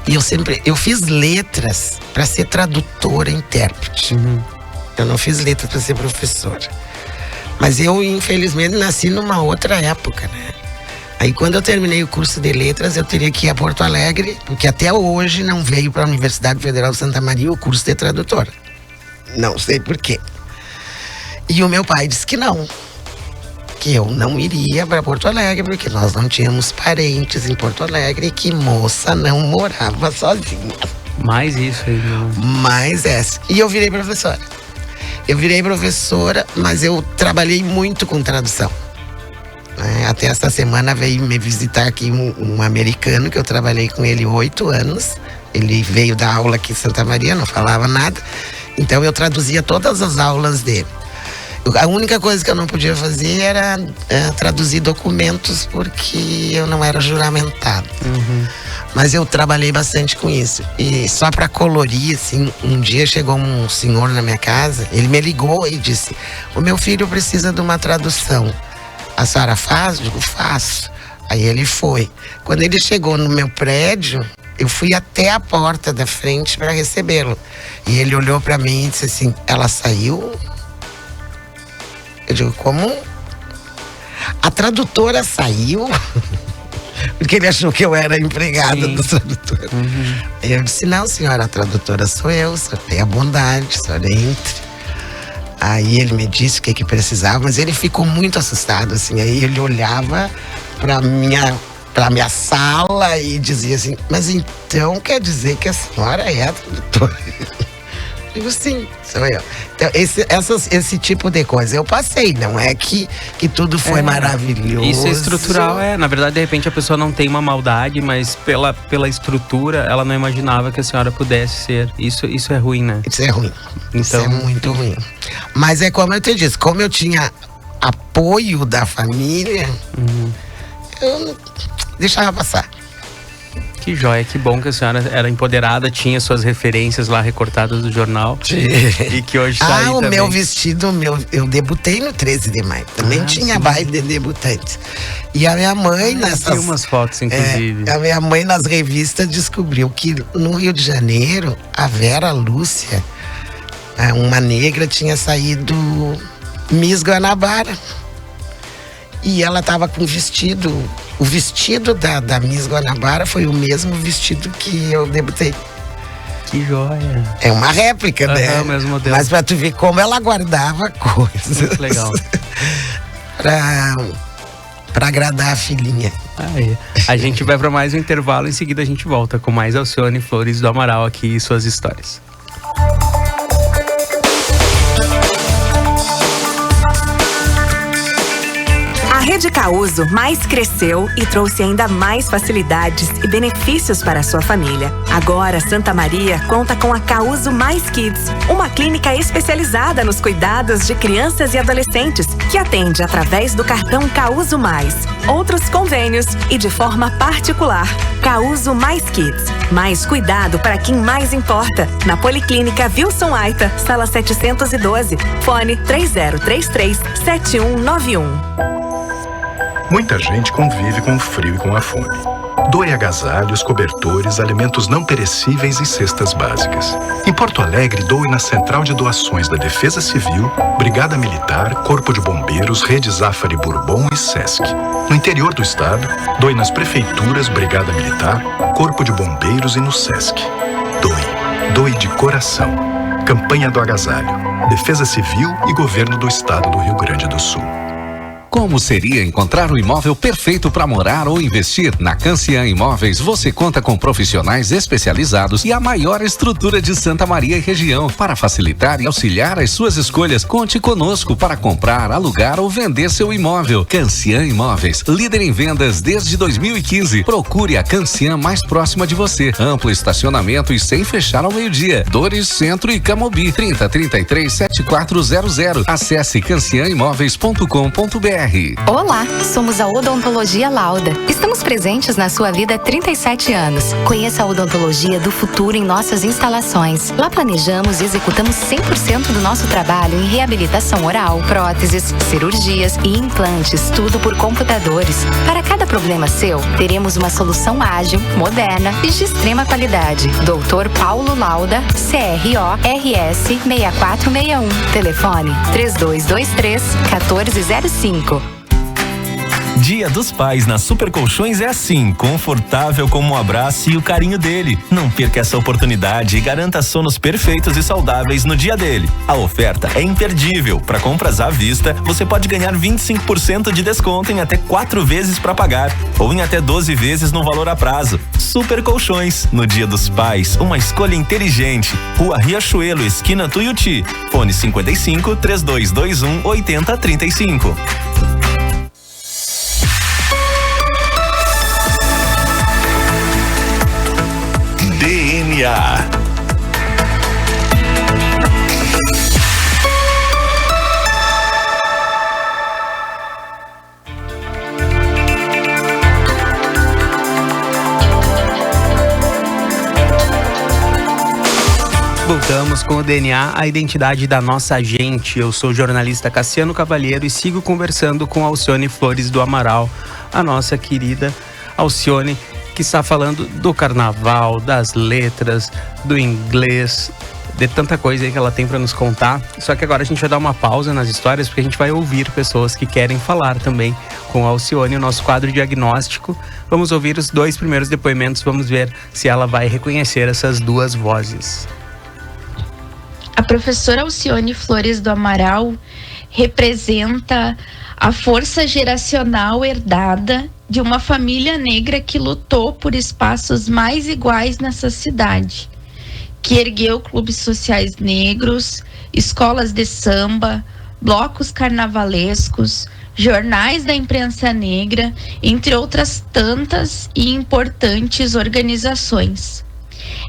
eu fiz letras para ser tradutora e intérprete. Eu não fiz letras para ser professora. Mas eu, infelizmente, nasci numa outra época, né? Aí quando eu terminei o curso de letras, eu teria que ir a Porto Alegre, porque até hoje não veio para a Universidade Federal de Santa Maria o curso de tradutora. Não sei por quê. E o meu pai disse que não. Que eu não iria para Porto Alegre, porque nós não tínhamos parentes em Porto Alegre e que moça não morava sozinha. Mais isso aí, né? Mais essa. E eu virei professora. Mas eu trabalhei muito com tradução. Até essa semana veio me visitar aqui um americano, que eu trabalhei com ele 8 anos. Ele veio dar aula aqui em Santa Maria, não falava nada. Então eu traduzia todas as aulas dele. A única coisa que eu não podia fazer era traduzir documentos, porque eu não era juramentado. Mas eu trabalhei bastante com isso. E só para colorir, assim, um dia chegou um senhor na minha casa, ele me ligou e disse: o meu filho precisa de uma tradução. A senhora faz? Eu digo, faço. Aí ele foi. Quando ele chegou no meu prédio, eu fui até a porta da frente para recebê-lo. E ele olhou para mim e disse assim: ela saiu? Eu digo, como? A tradutora saiu? Porque ele achou que eu era empregada do tradutor. Eu disse, não, senhora, a tradutora sou eu, só tenha a bondade, só entre. Aí ele me disse o que precisava, mas ele ficou muito assustado, assim. Aí ele olhava pra minha sala e dizia assim: mas então quer dizer que a senhora é a tradutora? Eu digo, sim, sou eu. Então, esse tipo de coisa eu passei, não é que tudo foi maravilhoso. Isso é estrutural, na verdade, de repente a pessoa não tem uma maldade, mas pela estrutura, ela não imaginava que a senhora pudesse ser. Isso é ruim, né? Isso é ruim. Então... Isso é muito ruim. Mas é como eu te disse, como eu tinha apoio da família, eu deixava passar. Que joia, que bom que a senhora era empoderada, tinha suas referências lá recortadas do jornal. E que hoje tá aí também. Meu vestido, eu debutei no 13 de maio. Também tinha baile de debutante. E a minha mãe Tem umas fotos, inclusive. A minha mãe nas revistas descobriu que no Rio de Janeiro, a Vera Lúcia, uma negra, tinha saído Miss Guanabara. E ela tava com vestido. O vestido da Miss Guanabara foi o mesmo vestido que eu debutei. Que joia. É uma réplica, né? O mesmo modelo. Mas pra tu ver como ela guardava coisas. Muito legal. pra agradar a filhinha. Aí. A gente vai pra mais um intervalo, em seguida a gente volta com mais Alcione Flores do Amaral aqui e suas histórias. A Rede Causo mais cresceu e trouxe ainda mais facilidades e benefícios para a sua família. Agora, Santa Maria conta com a Causo Mais Kids, uma clínica especializada nos cuidados de crianças e adolescentes, que atende através do cartão Causo Mais, outros convênios e de forma particular. Causo Mais Kids, mais cuidado para quem mais importa. Na Policlínica Wilson Aita, sala 712, fone 3033-7191. Muita gente convive com o frio e com a fome. Doe agasalhos, cobertores, alimentos não perecíveis e cestas básicas. Em Porto Alegre, doe na Central de Doações da Defesa Civil, Brigada Militar, Corpo de Bombeiros, Rede Zafari Bourbon e Sesc. No interior do estado, doe nas prefeituras, Brigada Militar, Corpo de Bombeiros e no Sesc. Doe de coração. Campanha do Agasalho, Defesa Civil e Governo do Estado do Rio Grande do Sul. Como seria encontrar o imóvel perfeito para morar ou investir? Na Cancian Imóveis você conta com profissionais especializados e a maior estrutura de Santa Maria e região. Para facilitar e auxiliar as suas escolhas, conte conosco para comprar, alugar ou vender seu imóvel. Cancian Imóveis, líder em vendas desde 2015. Procure a Cancian mais próxima de você. Amplo estacionamento e sem fechar ao meio-dia. Dores, Centro e Camobi. 3033-7400. Acesse cancianimóveis.com.br. Olá, somos a Odontologia Lauda. Estamos presentes na sua vida há 37 anos. Conheça a odontologia do futuro em nossas instalações. Lá planejamos e executamos 100% do nosso trabalho em reabilitação oral, próteses, cirurgias e implantes, tudo por computadores. Para cada problema seu, teremos uma solução ágil, moderna e de extrema qualidade. Dr. Paulo Lauda, CRO-RS 6461. Telefone 3223-1405. Dia dos Pais na Super Colchões é assim, confortável como um abraço e o carinho dele. Não perca essa oportunidade e garanta sonos perfeitos e saudáveis no dia dele. A oferta é imperdível. Para compras à vista, você pode ganhar 25% de desconto em até 4 vezes para pagar ou em até 12 vezes no valor a prazo. Super Colchões, no Dia dos Pais, uma escolha inteligente. Rua Riachuelo, esquina Tuiuti. Fone 55 3221 8035. DNA. Voltamos com o DNA, a identidade da nossa gente. Eu sou o jornalista Cassiano Cavalheiro e sigo conversando com Alcione Flores do Amaral, a nossa querida Alcione, que está falando do carnaval, das letras, do inglês, de tanta coisa aí que ela tem para nos contar. Só que agora a gente vai dar uma pausa nas histórias, porque a gente vai ouvir pessoas que querem falar também com a Alcione, o nosso quadro diagnóstico. Vamos ouvir os 2 primeiros depoimentos, vamos ver se ela vai reconhecer essas 2 vozes. A professora Alcione Flores do Amaral representa a força geracional herdada de uma família negra que lutou por espaços mais iguais nessa cidade, que ergueu clubes sociais negros, escolas de samba, blocos carnavalescos, jornais da imprensa negra, entre outras tantas e importantes organizações.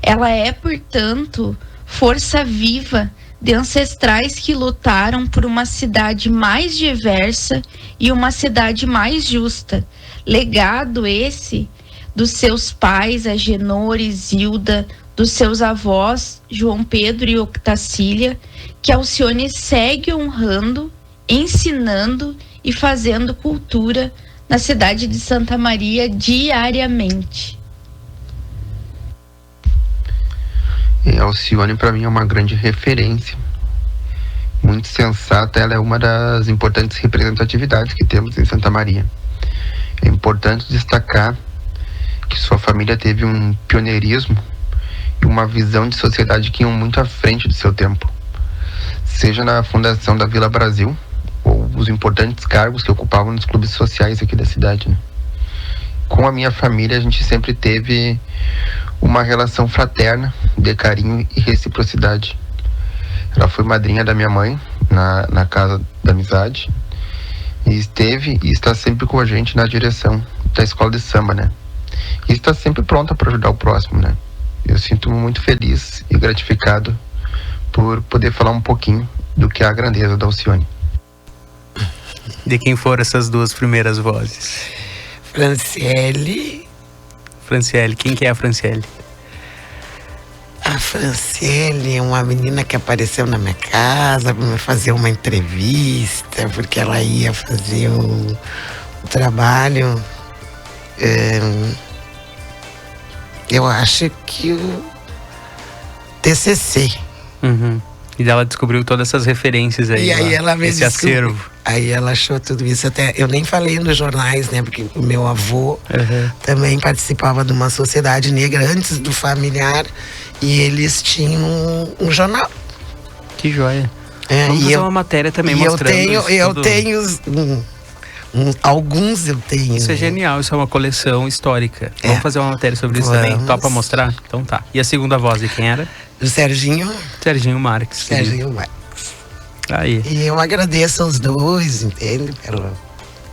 Ela é, portanto, força viva de ancestrais que lutaram por uma cidade mais diversa e uma cidade mais justa. Legado esse dos seus pais, Agenor e Zilda, dos seus avós, João Pedro e Octacília, que Alcione segue honrando, ensinando e fazendo cultura na cidade de Santa Maria diariamente. A Alcione, para mim, é uma grande referência, muito sensata. Ela é uma das importantes representatividades que temos em Santa Maria. É importante destacar que sua família teve um pioneirismo e uma visão de sociedade que iam muito à frente do seu tempo, seja na fundação da Vila Brasil ou os importantes cargos que ocupavam nos clubes sociais aqui da cidade, né? Com a minha família, a gente sempre teve uma relação fraterna, de carinho e reciprocidade. Ela foi madrinha da minha mãe na Casa da Amizade e esteve e está sempre com a gente na direção da escola de samba, né? E está sempre pronta para ajudar o próximo, né? Eu sinto-me muito feliz e gratificado por poder falar um pouquinho do que é a grandeza da Alcione. De quem foram essas 2 primeiras vozes? Franciele, quem que é a Franciele? A Franciele é uma menina que apareceu na minha casa para me fazer uma entrevista, porque ela ia fazer o trabalho. Eu acho que o TCC. Uhum. E ela descobriu todas essas referências aí. E aí ela me esse acervo. Aí ela achou tudo isso. Até eu nem falei nos jornais, né? Porque o meu avô também participava de uma sociedade negra antes do familiar. E eles tinham um jornal. Que joia. Vamos fazer uma matéria também mostrando eu tenho alguns eu tenho. Isso é genial, isso é uma coleção histórica. Vamos fazer uma matéria sobre isso também? Topa mostrar? Então tá. E a segunda voz de quem era? O Serginho Marques. Aí. E eu agradeço aos 2, entende?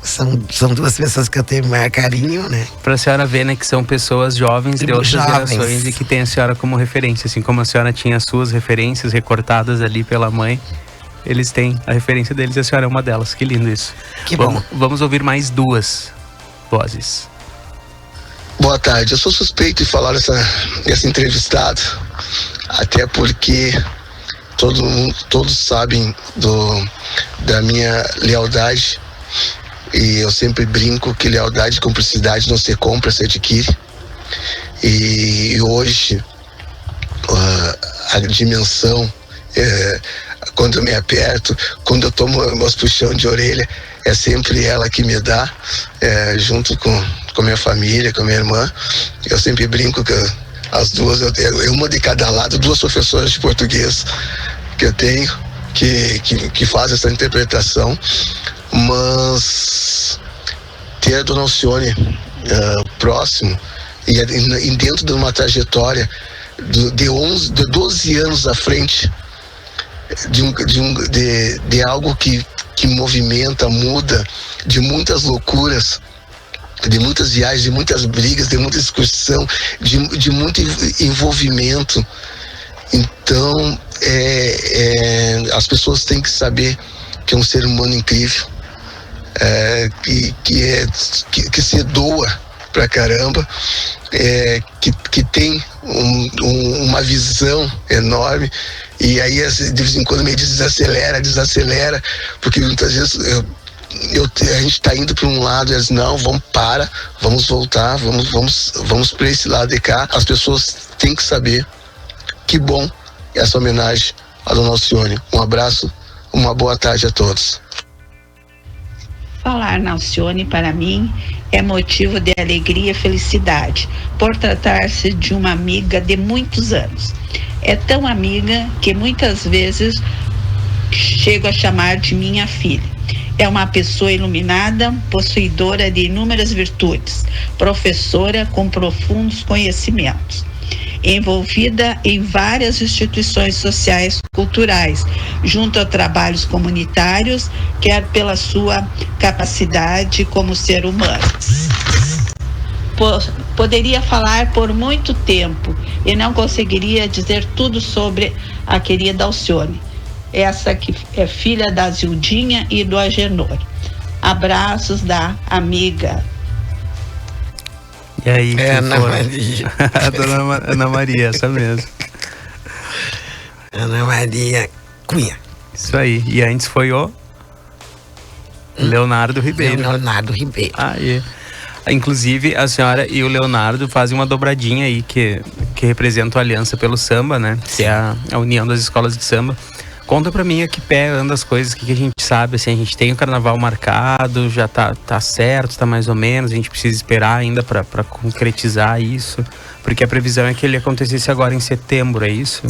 São 2 pessoas que eu tenho maior carinho, né? Pra senhora ver, né, que são pessoas jovens de outras gerações e que tem a senhora como referência, assim como a senhora tinha as suas referências recortadas ali pela mãe. eles têm a referência deles e a senhora é uma delas. Que lindo isso. Que bom. Vamos ouvir mais 2 vozes. Boa tarde, eu sou suspeito de falar dessa entrevistada, até porque todos sabem da minha lealdade, e eu sempre brinco que lealdade e cumplicidade não se compra, se adquire. E hoje a dimensão, quando eu me aperto, quando eu tomo meus puxão de orelha, é sempre ela que me dá, junto com minha família, com minha irmã. Eu sempre brinco que as duas, uma de cada lado, 2 professoras de português que eu tenho, que fazem essa interpretação. Mas ter a dona Alcione próximo e dentro de uma trajetória de 12 anos à frente, de algo que movimenta, muda, de muitas loucuras, de muitas viagens, de muitas brigas, de muita discussão, de muito envolvimento. Então, as pessoas têm que saber que é um ser humano incrível, que se doa pra caramba, que tem uma visão enorme. E aí, de vez em quando, me diz desacelera, porque muitas vezes a gente está indo para um lado e eles, não, vamos voltar, vamos para esse lado de cá. As pessoas têm que saber. Que bom essa homenagem à dona Alcione. Um abraço, uma boa tarde a todos. Falar na Alcione, para mim, é motivo de alegria e felicidade, por tratar-se de uma amiga de muitos anos. É tão amiga que muitas vezes chego a chamar de minha filha. É uma pessoa iluminada, possuidora de inúmeras virtudes, professora com profundos conhecimentos, envolvida em várias instituições sociais culturais, junto a trabalhos comunitários, quer pela sua capacidade como ser humano. Poderia falar por muito tempo e não conseguiria dizer tudo sobre a querida Alcione, essa que é filha da Zildinha e do Agenor. Abraços da amiga. E aí, Ana Maria. A dona Ana Maria, essa mesmo. Ana Maria Cunha. Isso aí. E antes foi o Leonardo Ribeiro. Leonardo Ribeiro. Aí. Inclusive, a senhora e o Leonardo fazem uma dobradinha aí que representa a Aliança pelo Samba, né? Que é a união das escolas de samba. Conta pra mim a que pé anda as coisas, o que a gente sabe, assim, a gente tem o carnaval marcado, já tá certo, tá mais ou menos, a gente precisa esperar ainda pra concretizar isso, porque a previsão é que ele acontecesse agora em setembro, é isso?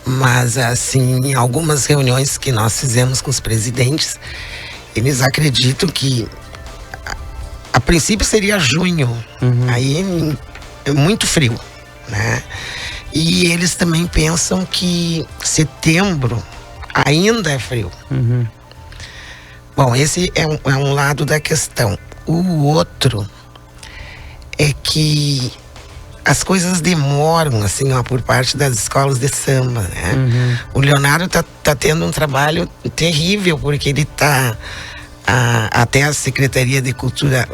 Mas assim, em algumas reuniões que nós fizemos com os presidentes, eles acreditam que a princípio seria junho, aí é muito frio, né? E eles também pensam que setembro ainda é frio. Bom, esse é um lado da questão. O outro é que as coisas demoram, assim, por parte das escolas de samba, né? O Leonardo tá tendo um trabalho terrível, porque ele até a Secretaria de Cultura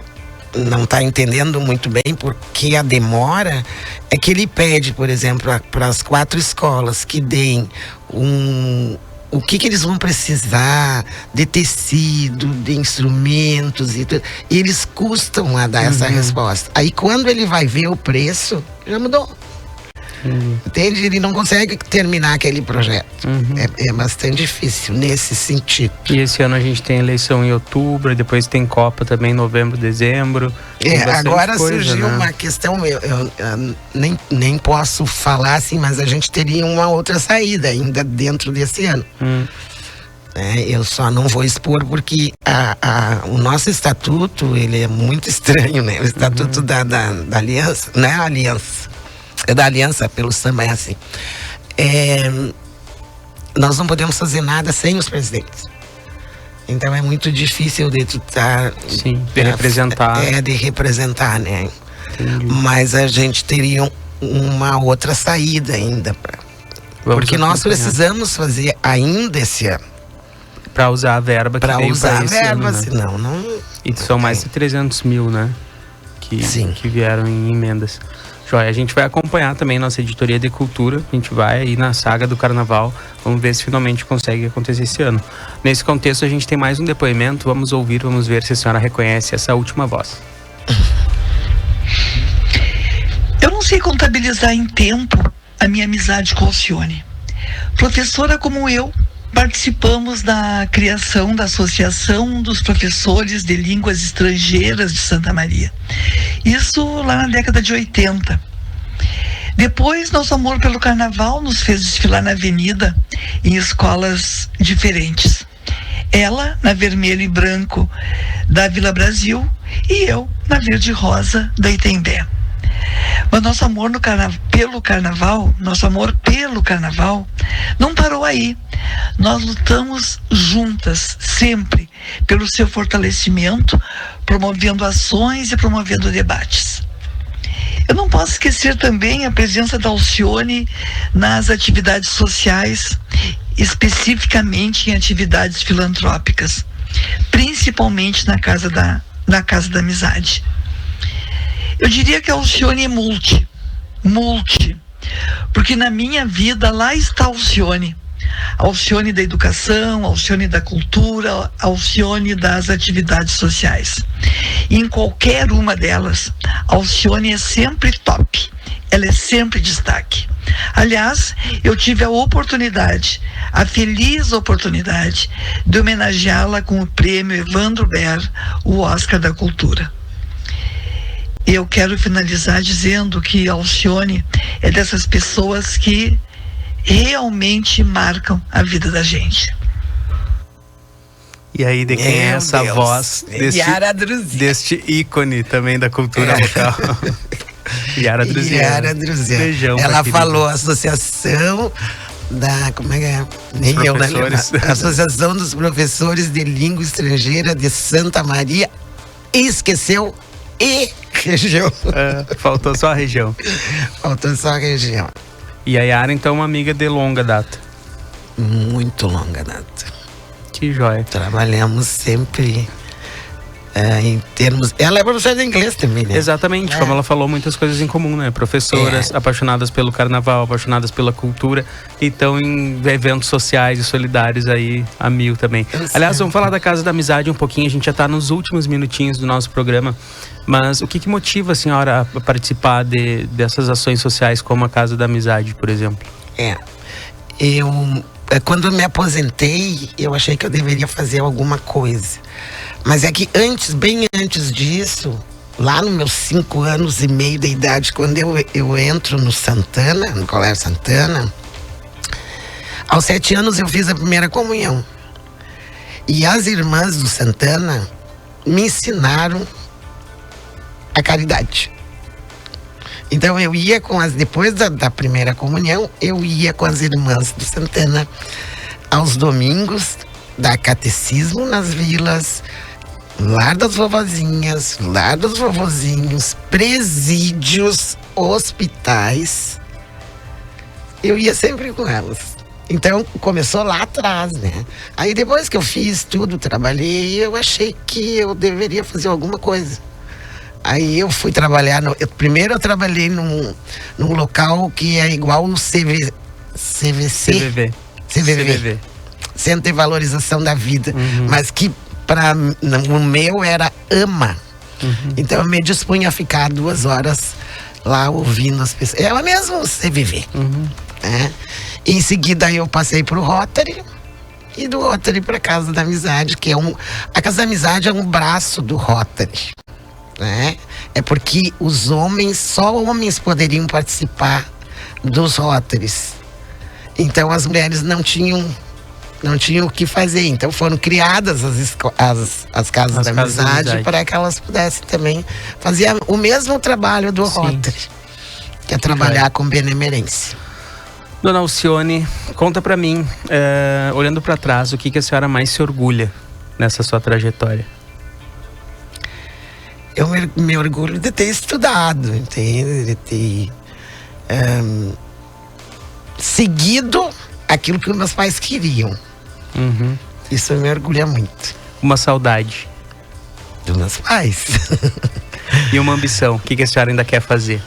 não está entendendo muito bem porque a demora é que ele pede, por exemplo, para as 4 escolas que deem o que eles vão precisar de tecido, de instrumentos e tudo. E eles custam a dar essa resposta. Aí quando ele vai ver o preço, já mudou. Entende? Ele não consegue terminar aquele projeto. É bastante difícil nesse sentido. E esse ano a gente tem eleição em outubro, depois tem Copa também em novembro, dezembro. Agora coisa, surgiu, né, uma questão, eu nem posso falar assim, mas a gente teria uma outra saída ainda dentro desse ano. Eu só não vou expor porque o nosso estatuto, ele é muito estranho, né? O estatuto da aliança, não é a aliança. É da Aliança pelo Samba, é assim. Nós não podemos fazer nada sem os presidentes. Então é muito difícil de tu estar... Sim, de representar. De representar, né? Mas a gente teria uma outra saída ainda. Porque nós precisamos fazer ainda esse ano. Pra usar a verba que pra veio usar pra a esse verba, ano, né? senão não. E são mais de 300 mil, né? Que vieram em emendas. Joia, a gente vai acompanhar também nossa editoria de cultura. A gente vai aí na saga do carnaval. Vamos ver se finalmente consegue acontecer esse ano. Nesse contexto, a gente tem mais um depoimento. Vamos ouvir, vamos ver se a senhora reconhece essa última voz. Eu não sei contabilizar em tempo a minha amizade com a Alcione. Professora como eu, participamos da criação da Associação dos Professores de Línguas Estrangeiras de Santa Maria. Isso lá na década de 80. Depois, nosso amor pelo carnaval nos fez desfilar na avenida em escolas diferentes. Ela na vermelho e branco da Vila Brasil e eu na verde e rosa da Itembé. Mas nosso amor pelo carnaval não parou aí. Nós lutamos juntas, sempre, pelo seu fortalecimento, promovendo ações e promovendo debates. Eu não posso esquecer também a presença da Alcione nas atividades sociais, especificamente em atividades filantrópicas, principalmente na Casa da Amizade. Eu diria que a Alcione é multi, porque na minha vida lá está a Alcione. A Alcione da educação, a Alcione da cultura, a Alcione das atividades sociais. E em qualquer uma delas, a Alcione é sempre top, ela é sempre destaque. Aliás, eu tive a feliz oportunidade de homenageá-la com o prêmio Evandro Ber, o Oscar da Cultura. Eu quero finalizar dizendo que a Alcione é dessas pessoas que realmente marcam a vida da gente. E aí, de quem é essa voz deste ícone também da cultura local? Yara Druziano. Beijão. Ela falou Associação da... Como é que é? Nem eu, né? Associação dos Professores de Língua Estrangeira de Santa Maria. Esqueceu e região. Faltou só a região. Faltou só a região. E a Yara, então, uma amiga de longa data. Muito longa data. Que joia. Trabalhamos sempre em termos... Ela é professora de inglês também, né? Exatamente, como ela falou, muitas coisas em comum, né? Professoras apaixonadas pelo carnaval, apaixonadas pela cultura, e estão em eventos sociais e solidários aí a mil também. Aliás, vamos falar da Casa da Amizade um pouquinho, a gente já está nos últimos minutinhos do nosso programa, mas o que motiva a senhora a participar dessas ações sociais como a Casa da Amizade, por exemplo? Quando eu me aposentei, eu achei que eu deveria fazer alguma coisa. Mas é que bem antes disso, lá nos meus 5 anos e meio de idade, quando eu entro no Santana, no Colégio Santana, aos 7 anos eu fiz a primeira comunhão. E as irmãs do Santana me ensinaram a caridade. Então eu ia depois da primeira comunhão, eu ia com as irmãs do Santana aos domingos, dar catecismo nas vilas, lar das vovozinhas, lar dos vovozinhos, presídios, hospitais. Eu ia sempre com elas. Então começou lá atrás, né? Aí depois que eu fiz tudo, trabalhei, eu achei que eu deveria fazer alguma coisa. Aí eu fui trabalhar, primeiro eu trabalhei num local que é igual no CVV. Centro de Valorização da Vida. Mas que o meu era AMA. Então eu me dispunha a ficar 2 horas lá ouvindo as pessoas. Ela mesmo CVV. Né? Em seguida eu passei pro Rotary. E do Rotary para a Casa da Amizade, que a Casa da Amizade é um braço do Rotary. Né? É porque só homens poderiam participar dos Rotaries. Então as mulheres não tinham o que fazer. Então foram criadas as Casas da Amizade para que elas pudessem também fazer o mesmo trabalho do Rotary, que é trabalhar com benemerência. Dona Alcione, conta pra mim, olhando pra trás, o que a senhora mais se orgulha nessa sua trajetória? Eu me orgulho de ter estudado, entende? De ter seguido aquilo que meus pais queriam. Isso me orgulha muito. Uma saudade. Dos meus pais. E uma ambição. O que a senhora ainda quer fazer?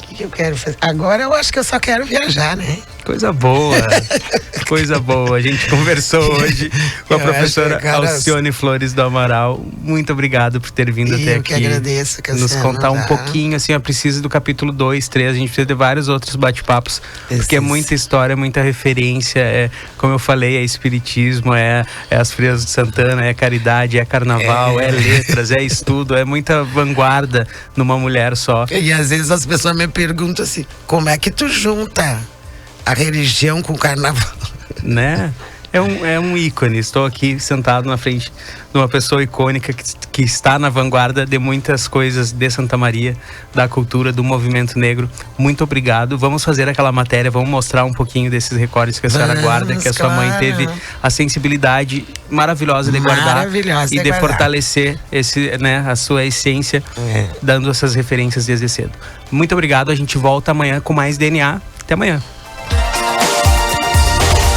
O que eu quero fazer? Agora eu acho que eu só quero viajar, né? Coisa boa, coisa boa. A gente conversou hoje com a professora Alcione Flores do Amaral. Muito obrigado por ter vindo até aqui. Eu que agradeço, Cassiano. Nos contar um pouquinho, assim, eu preciso do capítulo 2, 3, a gente precisa de vários outros bate-papos, porque é muita história, muita referência, como eu falei, é espiritismo, é as Freiras de Santana, é caridade, é carnaval, é letras, é estudo, é muita vanguarda numa mulher só. E às vezes as pessoas me perguntam assim, como é que tu junta a religião com o carnaval? Né? É um ícone. Estou aqui sentado na frente de uma pessoa icônica que está na vanguarda de muitas coisas de Santa Maria, da cultura, do movimento negro. Muito obrigado. Vamos fazer aquela matéria, vamos mostrar um pouquinho desses recordes que a senhora guarda, que a sua mãe teve a sensibilidade maravilhosa de guardar e de fortalecer a sua essência, dando essas referências desde cedo. Muito obrigado. A gente volta amanhã com mais DNA. Até amanhã.